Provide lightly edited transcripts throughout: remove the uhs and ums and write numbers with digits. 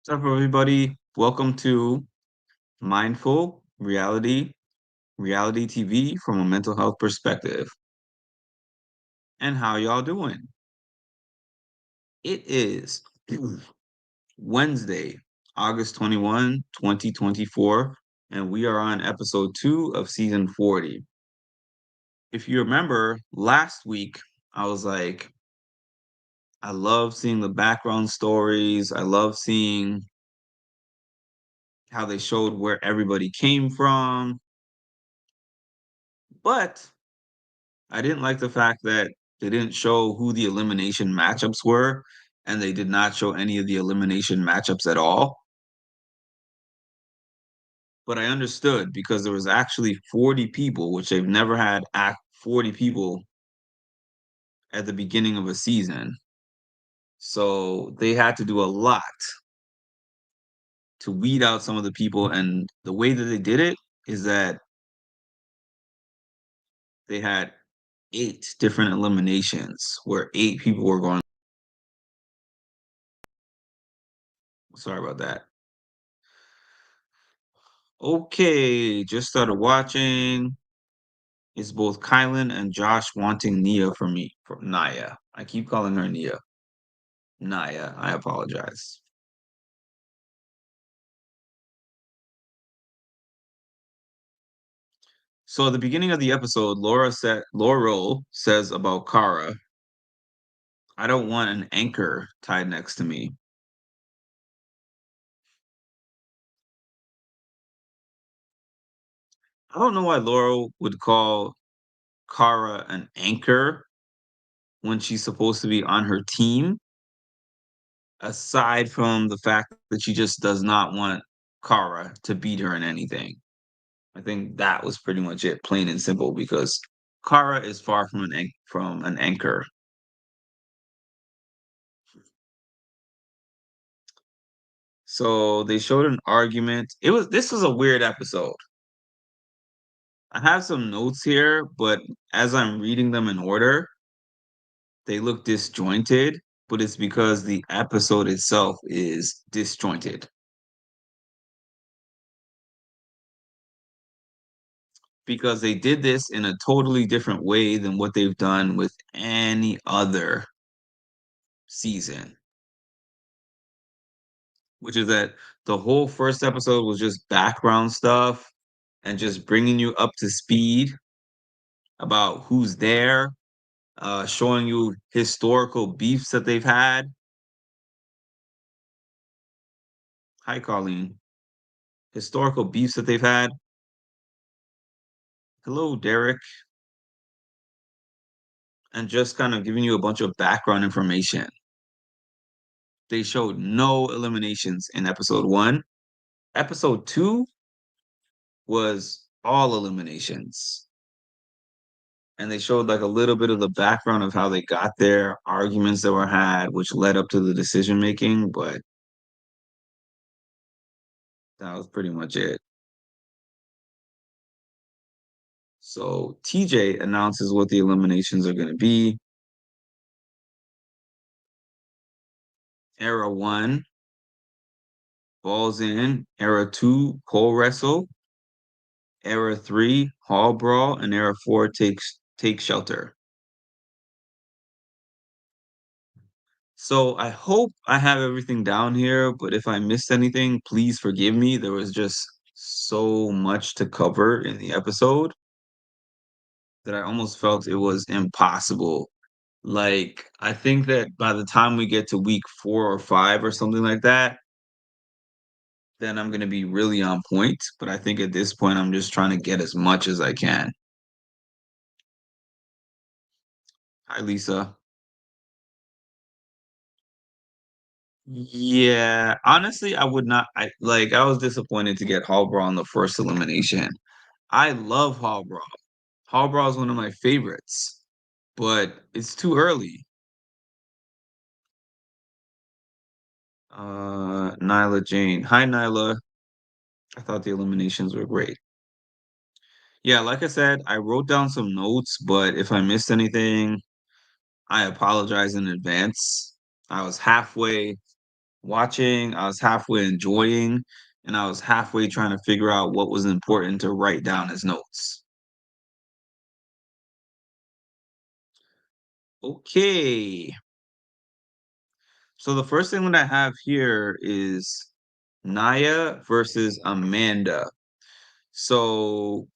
What's up, everybody? Welcome to Mindful Reality TV from a mental health perspective. And how y'all doing? It is Wednesday, August 21, 2024, and we are on episode 2 of season 40. If you remember, last week I was like, I love seeing the background stories. I love seeing how they showed where everybody came from. But I didn't like the fact that they didn't show who the elimination matchups were, and they did not show any of the elimination matchups at all. But I understood because there was actually 40 people, which they've never had 40 people at the beginning of a season. So they had to do a lot to weed out some of the people. And the way that they did it is that they had 8 different eliminations where 8 people were going. Sorry about that. Okay, just started watching. It's both Kylan and Josh wanting Nia from me, from Naya. I keep calling her Nia. Naya, I apologize. So at the beginning of the episode, Laurel says about Kara, I don't want an anchor tied next to me. I don't know why Laurel would call Kara an anchor when she's supposed to be on her team, aside from the fact that she just does not want Kara to beat her in anything. I think that was pretty much it, plain and simple, because Kara is far from an anchor. So they showed an argument. This was a weird episode. I have some notes here, but as I'm reading them in order, they look disjointed, but it's because the episode itself is disjointed. Because they did this in a totally different way than what they've done with any other season, which is that the whole first episode was just background stuff and just bringing you up to speed about who's there, showing you historical beefs that they've had. Hi, Colleen. Historical beefs that they've had. Hello, Derek. And just kind of giving you a bunch of background information. They showed no eliminations in episode 1. Episode 2 was all eliminations. And they showed like a little bit of the background of how they got there, arguments that were had, which led up to the decision making, but that was pretty much it. So TJ announces what the eliminations are going to be. Era 1, balls in. Era 2, pole wrestle. Era 3, hall brawl. And Era 4, take shelter. So I hope I have everything down here, but if I missed anything, please forgive me. There was just so much to cover in the episode that I almost felt it was impossible. Like, I think that by the time we get to week 4 or 5 or something like that, then I'm going to be really on point. But I think at this point, I'm just trying to get as much as I can. Hi, Lisa. Yeah, honestly, I would not. I was disappointed to get Hallbrawl on the first elimination. I love Hallbrawl. Hallbrawl is one of my favorites, but it's too early. Nyla Jane. Hi, Nyla. I thought the eliminations were great. Yeah, like I said, I wrote down some notes, but if I missed anything, I apologize in advance. I was halfway. watching, I was halfway enjoying, and I was halfway trying to figure out what was important to write down as notes. Okay. So the first thing that I have here is Naya versus Amanda. So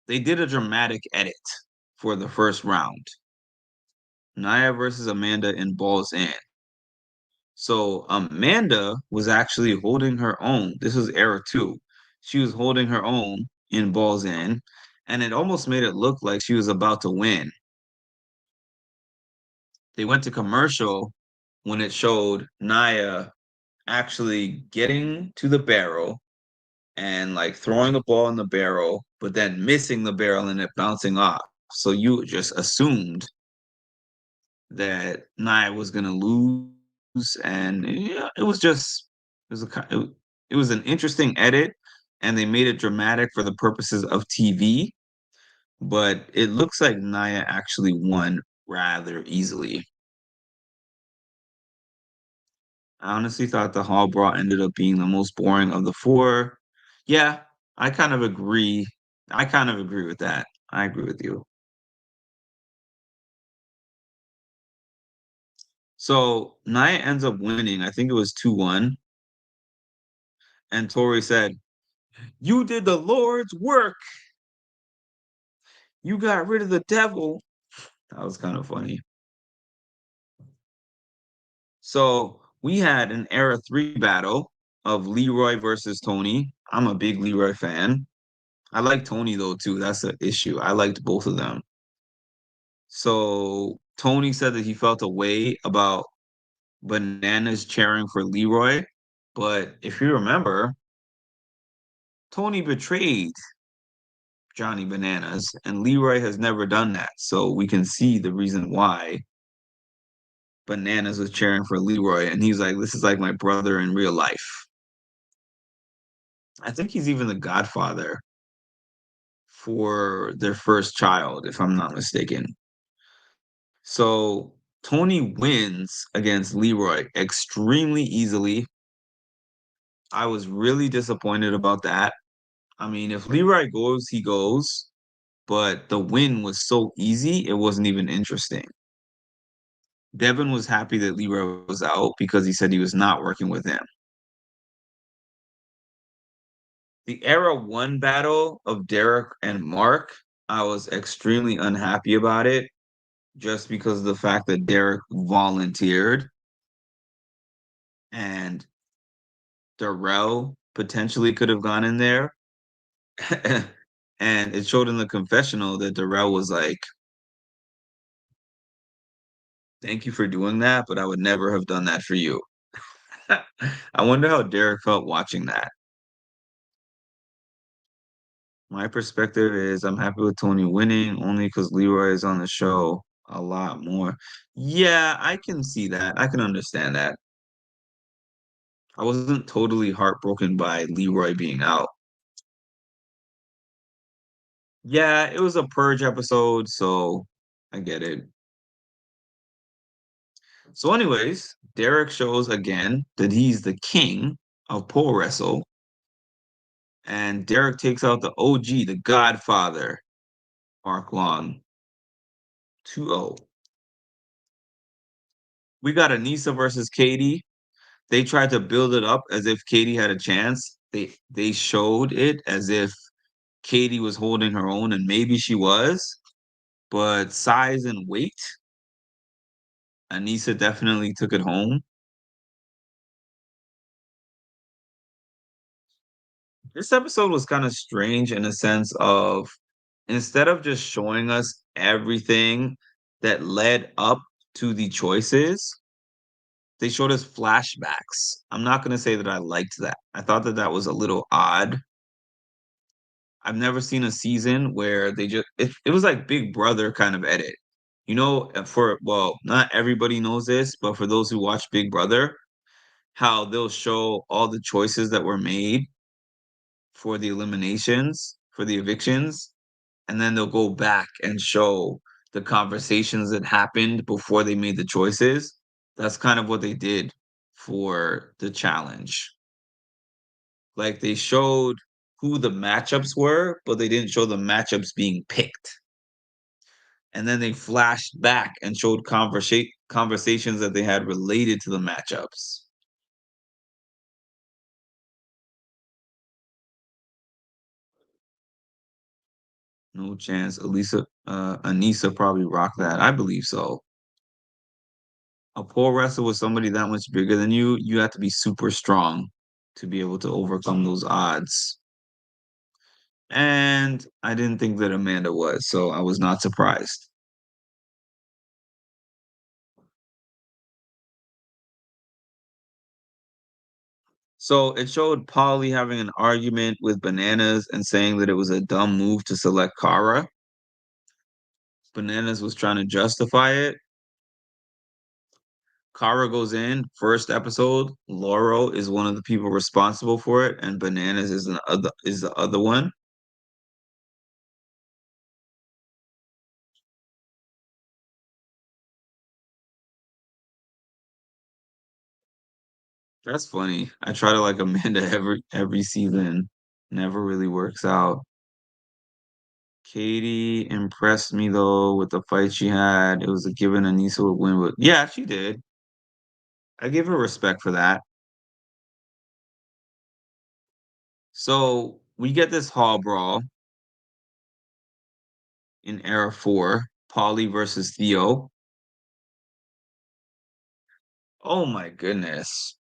they did a dramatic edit for the first round. Naya versus Amanda in Balls In. So Amanda was actually holding her own. This was era two. She was holding her own in Balls In, and it almost made it look like she was about to win. They went to commercial when it showed Naya actually getting to the barrel and like throwing the ball in the barrel, but then missing the barrel and it bouncing off. So you just assumed that Nia was gonna lose, and yeah, it was just it was it was an interesting edit, and they made it dramatic for the purposes of TV. But it looks like Nia actually won rather easily. I honestly thought the Hall Brawl ended up being the most boring of the four. Yeah, I kind of agree. I kind of agree with that. I agree with you. So Nia ends up winning. I think it was 2-1. And Tori said, "You did the Lord's work. You got rid of the devil." That was kind of funny. So we had an era three battle of Leroy versus Tony. I'm a big Leroy fan. I like Tony though too. That's the issue. I liked both of them. So Tony said that he felt a way about Bananas cheering for Leroy, but if you remember, Tony betrayed Johnny Bananas, and Leroy has never done that. So we can see the reason why Bananas was cheering for Leroy, and he's like, "This is like my brother in real life." I think he's even the godfather for their first child, if I'm not mistaken. So Tony wins against Leroy extremely easily. I was really disappointed about that. I mean, if Leroy goes, he goes, but the win was so easy, it wasn't even interesting. Devin was happy that Leroy was out because he said he was not working with him. The era one battle of Derek and Mark, I was extremely unhappy about it just because of the fact that Derek volunteered and Darrell potentially could have gone in there. And it showed in the confessional that Darrell was like, "Thank you for doing that, but I would never have done that for you." I wonder how Derek felt watching that. My perspective is I'm happy with Tony winning only because Leroy is on the show a lot more. Yeah, I can see that. I can understand that. I wasn't totally heartbroken by Leroy being out. Yeah, it was a purge episode, so I get it. So, anyways, Derek shows again that he's the king of pole wrestle, and Derek takes out the OG, the Godfather, Mark Long, 2-0. We got Anissa versus Katie. They tried to build it up as if Katie had a chance. They showed it as if Katie was holding her own, and maybe she was, but size and weight, Anissa definitely took it home. This episode was kind of strange in a sense of instead of just showing us everything that led up to the choices, they showed us flashbacks. I'm not going to say that I liked that. I thought that that was a little odd. I've never seen a season where it was like Big Brother kind of edit. You know, not everybody knows this, but for those who watch Big Brother, how they'll show all the choices that were made for the eliminations, for the evictions, and then they'll go back and show the conversations that happened before they made the choices. That's kind of what they did for the challenge. Like they showed who the matchups were, but they didn't show the matchups being picked. And then they flashed back and showed conversations that they had related to the matchups. No chance. Anissa probably rocked that. I believe so. A pole wrestler with somebody that much bigger than you have to be super strong to be able to overcome those odds. And I didn't think that Amanda was, so I was not surprised. So it showed Polly having an argument with Bananas and saying that it was a dumb move to select Kara. Bananas was trying to justify it. Kara goes in, first episode. Laurel is one of the people responsible for it, and Bananas is the other one. That's funny. I try to like Amanda every season. Never really works out. Katie impressed me though with the fight she had. It was a given Anissa would win, but yeah, she did. I give her respect for that. So we get this hall brawl in era four, Polly versus Theo. Oh my goodness.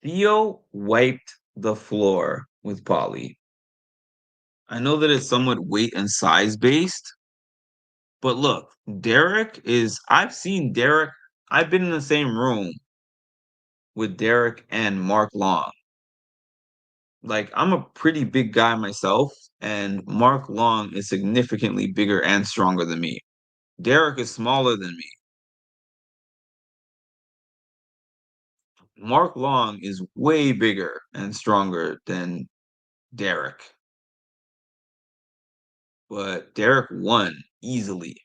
Theo wiped the floor with Polly. I know that it's somewhat weight and size based, but look, I've seen Derek, I've been in the same room with Derek and Mark Long. Like, I'm a pretty big guy myself, and Mark Long is significantly bigger and stronger than me. Derek is smaller than me. Mark Long is way bigger and stronger than Derek, but Derek won easily.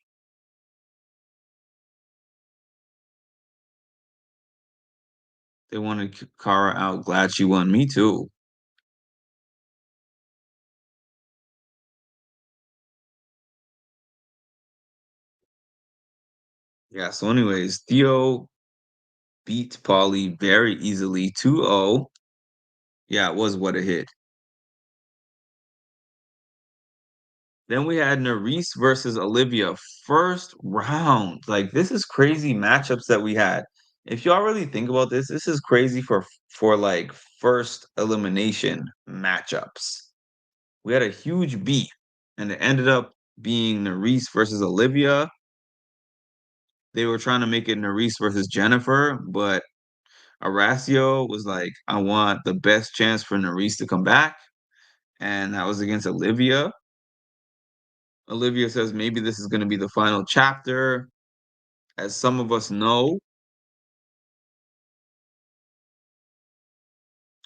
They wanted Kara out. Glad she won. Me too. Yeah, so anyways, Theo beat Paulie very easily 2-0. Yeah, it was what a hit. Then we had Nerese versus Olivia first round. Like this is crazy matchups that we had. If y'all really think about this, this is crazy for like first elimination matchups. We had a huge beat and it ended up being Nerese versus Olivia. They were trying to make it Nerese versus Jennifer, but Horacio was like, I want the best chance for Nerese to come back. And that was against Olivia. Olivia says maybe this is going to be the final chapter. As some of us know,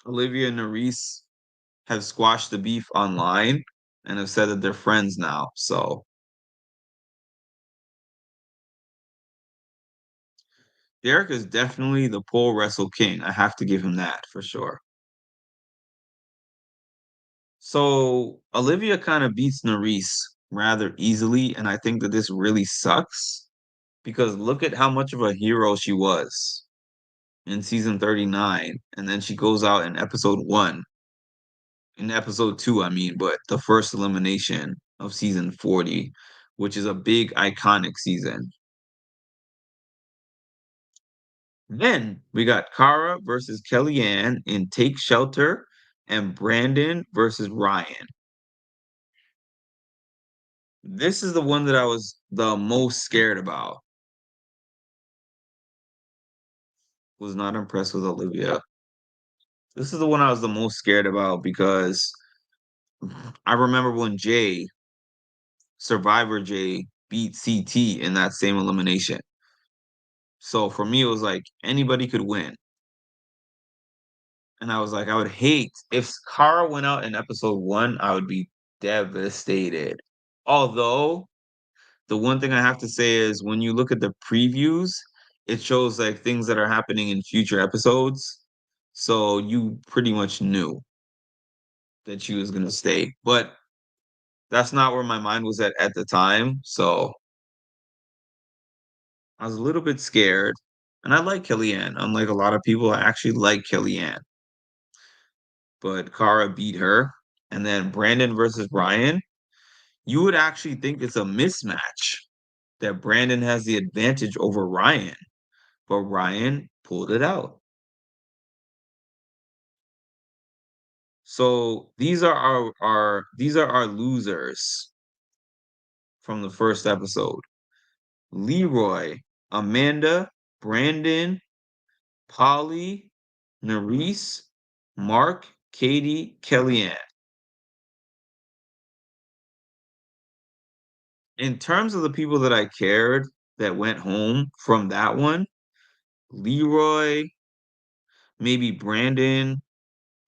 Olivia and Nerese have squashed the beef online and have said that they're friends now. So Derek is definitely the pole wrestle king. I have to give him that for sure. So Olivia kind of beats Nerese rather easily, and I think that this really sucks because look at how much of a hero she was in season 39, and then she goes out in episode one, in episode two, I mean, but the first elimination of season 40, which is a big iconic season. Then we got Kara versus Kellyanne in Take Shelter and Brandon versus Ryan. This is the one that I was the most scared about. Was not impressed with Olivia. This is the one I was the most scared about because I remember when Survivor Jay, beat CT in that same elimination. So for me, it was like anybody could win. And I was like, I would hate if Kara went out in episode one, I would be devastated. Although the one thing I have to say is when you look at the previews, it shows like things that are happening in future episodes. So you pretty much knew that she was gonna stay. But that's not where my mind was at the time. So I was a little bit scared. And I like Kellyanne. Unlike a lot of people, I actually like Kellyanne. But Kara beat her. And then Brandon versus Ryan, you would actually think it's a mismatch that Brandon has the advantage over Ryan, but Ryan pulled it out. So these are our losers from the first episode. Leroy, Amanda, Brandon, Polly, Nerese, Mark, Katie, Kellyanne. In terms of the people that I cared that went home from that one, Leroy, maybe Brandon,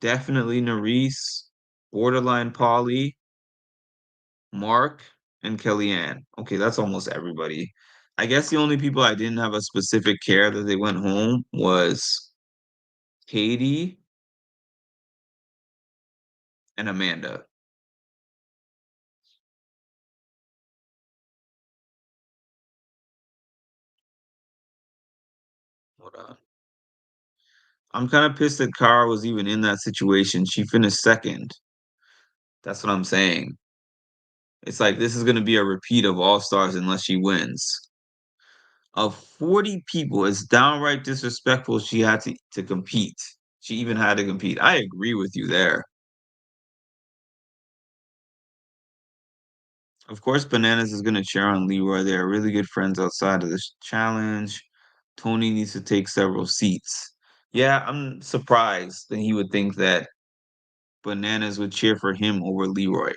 definitely Nerese, borderline Polly, Mark, and Kellyanne. Okay, that's almost everybody. I guess the only people I didn't have a specific care that they went home was Katie and Amanda. Hold on. I'm kind of pissed that Kara was even in that situation. She finished second. That's what I'm saying. It's like this is going to be a repeat of All Stars unless she wins. Of 40 people, it's downright disrespectful she had to compete. She even had to compete. I agree with you there. Of course, Bananas is going to cheer on Leroy. They are really good friends outside of this challenge. Tony needs to take several seats. Yeah, I'm surprised that he would think that Bananas would cheer for him over Leroy.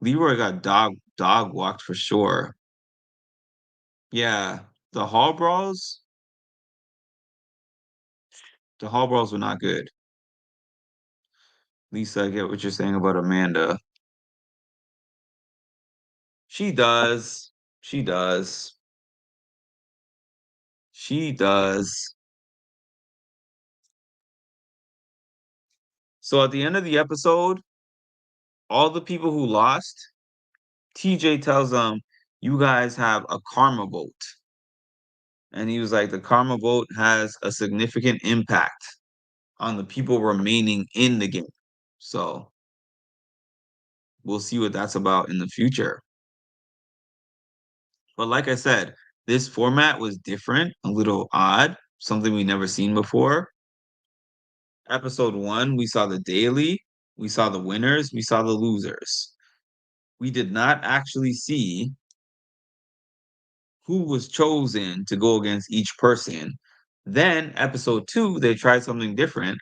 Leroy got dog walked for sure. Yeah, the hall brawls, the hall brawls were not good. Lisa, I get what you're saying about Amanda. She does. She does. She does. So at the end of the episode, all the people who lost, TJ tells them, "You guys have a karma vote." And he was like, "The karma vote has a significant impact on the people remaining in the game." So we'll see what that's about in the future. But like I said, this format was different, a little odd, something we never seen before. Episode one, we saw the daily, we saw the winners, we saw the losers. We did not actually see who was chosen to go against each person. Then, episode two, they tried something different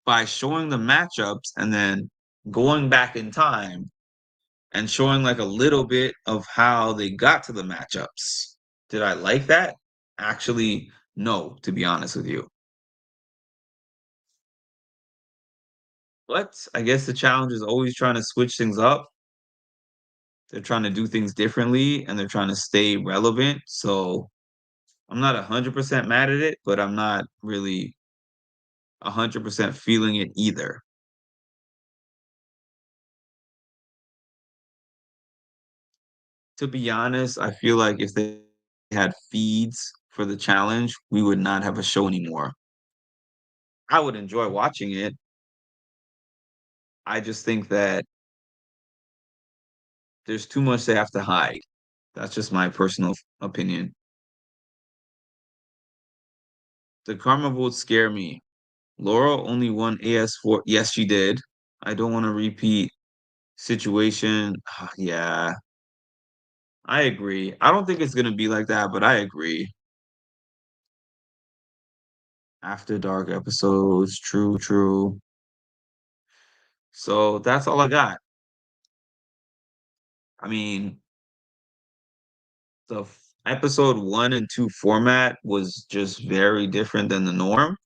by showing the matchups and then going back in time and showing like a little bit of how they got to the matchups. Did I like that? Actually, no, to be honest with you. But I guess the challenge is always trying to switch things up. They're trying to do things differently and they're trying to stay relevant. So I'm not 100% mad at it, but I'm not really 100% feeling it either. To be honest, I feel like if they had feeds for the challenge, we would not have a show anymore. I would enjoy watching it. I just think that there's too much they have to hide. That's just my personal opinion. The karma votes scare me. Laurel only won AS4. Yes, she did. I don't want to repeat situation. Yeah, I agree. I don't think it's gonna be like that, but I agree. After dark episodes, true, true. So that's all I got. I mean, episode one and two format was just very different than the norm.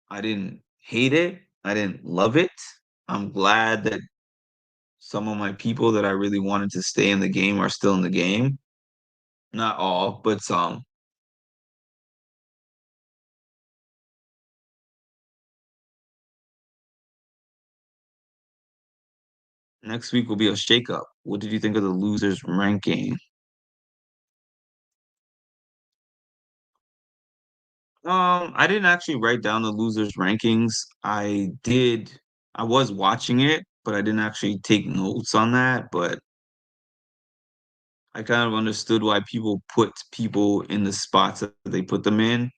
I didn't hate it. I didn't love it. I'm glad that some of my people that I really wanted to stay in the game are still in the game. Not all, but some. Next week will be a shakeup. What did you think of the losers ranking? I didn't actually write down the losers rankings. I was watching it, but I didn't actually take notes on that. But I kind of understood why people put people in the spots that they put them in.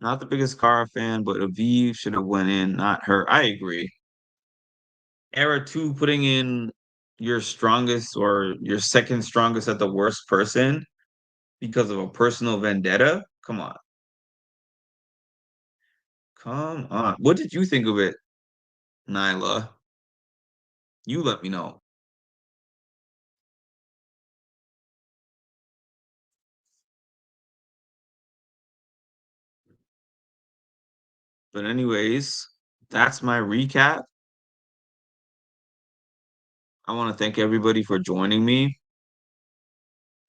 Not the biggest Kara fan, but Aviv should have went in, not her. I agree. Era two, putting in your strongest or your second strongest at the worst person because of a personal vendetta. Come on. Come on. What did you think of it, Nyla? You let me know. But anyways, that's my recap. I want to thank everybody for joining me.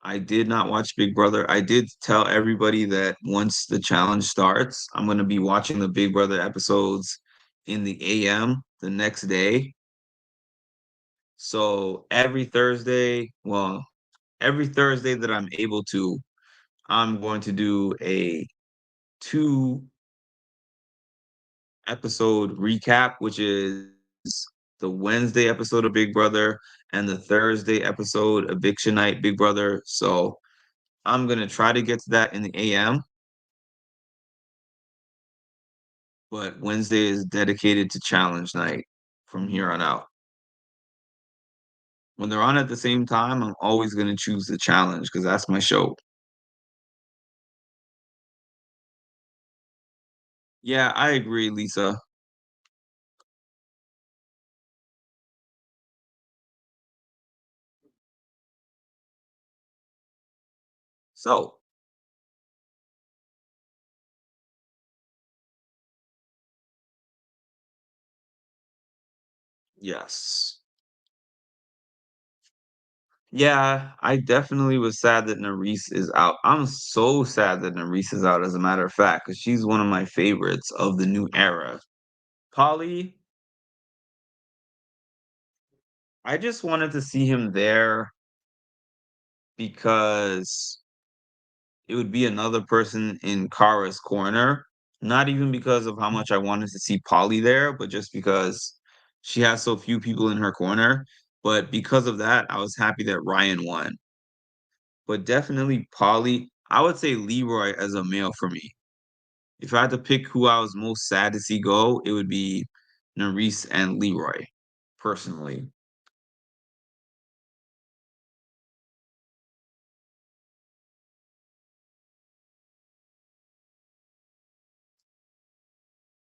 I did not watch Big Brother. I did tell everybody that once the challenge starts, I'm going to be watching the Big Brother episodes in the AM the next day. So every Thursday that I'm able to, I'm going to do a 2 episode recap, which is the Wednesday episode of Big Brother and the Thursday episode Eviction Night Big Brother. So I'm gonna try to get to that in the AM, but Wednesday is dedicated to challenge night from here on out. When they're on at the same time, I'm always gonna choose the challenge because that's my show. Yeah, I agree, Lisa. So, yes. Yeah, I definitely was sad that Nerese is out. I'm so sad that Nerese is out, as a matter of fact, because she's one of my favorites of the new era. Polly, I just wanted to see him there because it would be another person in Kara's corner. Not even because of how much I wanted to see Polly there, but just because she has so few people in her corner. But because of that, I was happy that Ryan won. But definitely Polly, I would say Leroy as a male for me. If I had to pick who I was most sad to see go, it would be Nerese and Leroy, personally.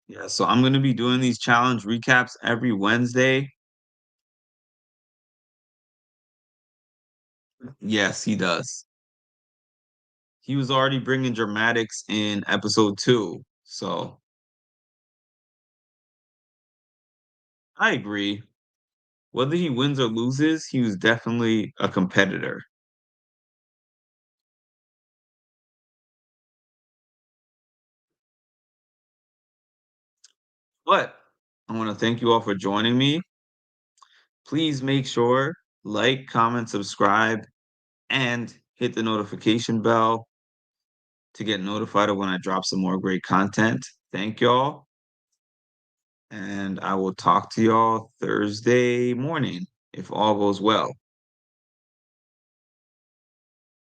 Yeah, so I'm gonna be doing these challenge recaps every Wednesday. Yes, he does. He was already bringing dramatics in episode 2, so I agree. Whether he wins or loses, he was definitely a competitor. But I want to thank you all for joining me. Please make sure like, comment, subscribe, and hit the notification bell to get notified of when I drop some more great content. Thank y'all, and I will talk to y'all Thursday morning if all goes well.